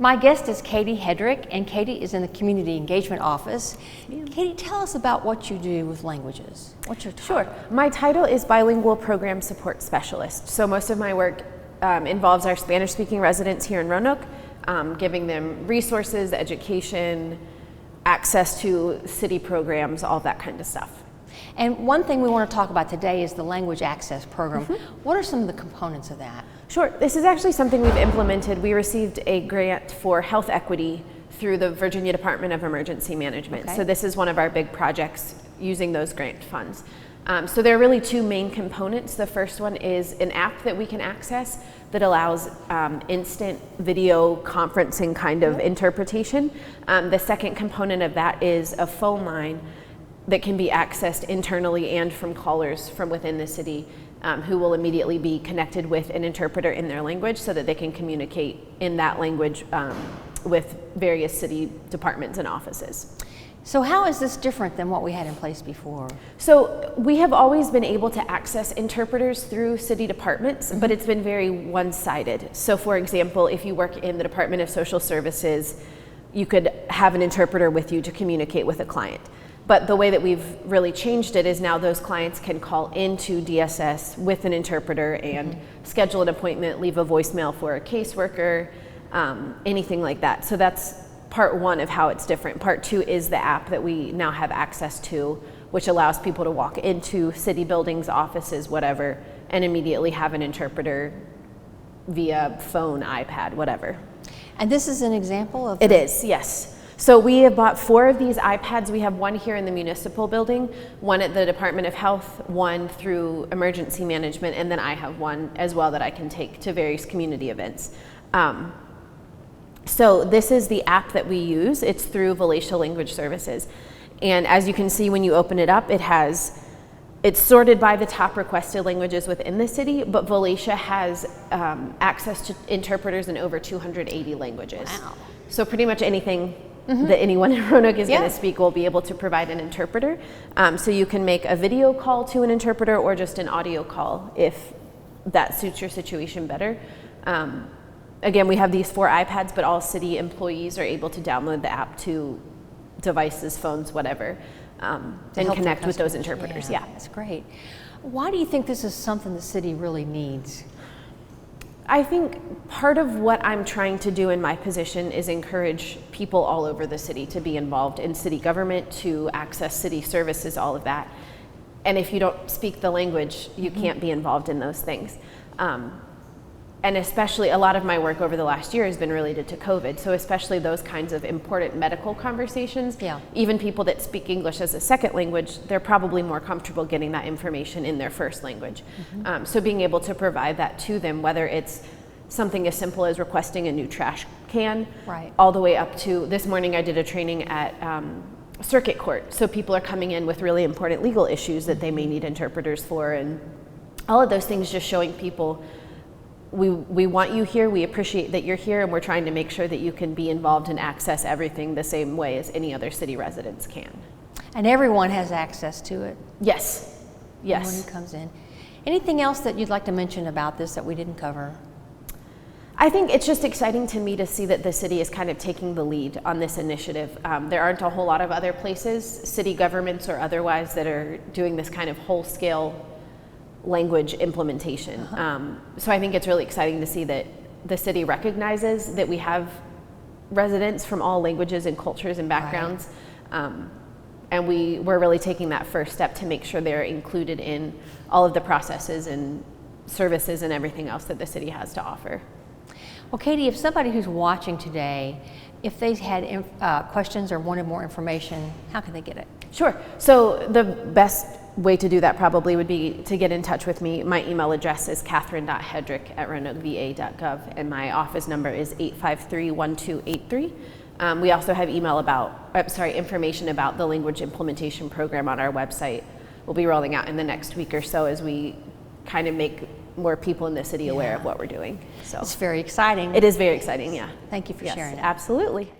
My guest is Katie Hedrick, and Katie is in the Community Engagement Office. Katie, tell us about what you do with languages. What's your title? Sure. My title is Bilingual Program Support Specialist. So most of my work involves our Spanish-speaking residents here in Roanoke, giving them resources, education, access to city programs, all that kind of stuff. And one thing we want to talk about today is the Language Access Program. What are some of the components of that? Sure. This is actually something we've implemented. We received a grant for health equity through the Virginia Department of Emergency Management. Okay. So this is one of our big projects using those grant funds. So there are really two main components. The first one is an app that we can access that allows instant video conferencing kind of interpretation. The second component of that is a phone line that can be accessed internally and from callers from within the city who will immediately be connected with an interpreter in their language so that they can communicate in that language with various city departments and offices. So how is this different than what we had in place before? So we have always been able to access interpreters through city departments, but it's been very one-sided. So for example, if you work in the Department of Social Services, you could have an interpreter with you to communicate with a client. But the way that we've really changed it is now those clients can call into DSS with an interpreter and schedule an appointment, leave a voicemail for a caseworker, anything like that. So that's part one of how it's different. Part two is the app that we now have access to, which allows people to walk into city buildings, offices, whatever, and immediately have an interpreter via phone, iPad, whatever. And this is an example of... It is, yes. So we have bought 4 of these iPads. We have one here in the municipal building, one at the Department of Health, one through Emergency Management, and then I have one as well that I can take to various community events. So this is the app that we use. It's through Volusia Language Services. And as you can see when you open it up, it's sorted by the top requested languages within the city, but Volusia has access to interpreters in over 280 languages. Wow. So pretty much anything that anyone in Roanoke is going to speak will be able to provide an interpreter. So you can make a video call to an interpreter or just an audio call if that suits your situation better. Again, we have these 4 iPads, but all city employees are able to download the app to devices, phones, whatever, and connect with those interpreters. Yeah, that's great. Why do you think this is something the city really needs? I think part of what I'm trying to do in my position is encourage people all over the city to be involved in city government, to access city services, all of that. And if you don't speak the language, you can't be involved in those things. And especially a lot of my work over the last year has been related to COVID. So especially those kinds of important medical conversations, even people that speak English as a second language, they're probably more comfortable getting that information in their first language. So being able to provide that to them, whether it's something as simple as requesting a new trash can, all the way up to, this morning I did a training at circuit court. So people are coming in with really important legal issues that they may need interpreters for, and all of those things, just showing people we want you here, we appreciate that you're here, and we're trying to make sure that you can be involved and access everything the same way as any other city residents can. And everyone has access to it? Yes. Yes. Everyone who comes in. Anything else that you'd like to mention about this that we didn't cover? I think it's just exciting to me to see that the city is kind of taking the lead on this initiative. There aren't a whole lot of other places, city governments or otherwise, that are doing this kind of whole-scale language implementation. So I think it's really exciting to see that the city recognizes that we have residents from all languages and cultures and backgrounds, and we're really taking that first step to make sure they're included in all of the processes and services and everything else that the city has to offer. Well, Katie, if somebody who's watching today, if they had questions or wanted more information, how can they get it? Sure. So the best way to do that probably would be to get in touch with me. My email address is catherine.hedrick@roanokeva.gov, and my office number is 853-1283. We also have information about the language implementation program on our website. We'll be rolling out in the next week or so as we kind of make more people in the city aware of what we're doing. So it's very exciting. It is very exciting, yeah. Thank you for sharing it. Absolutely.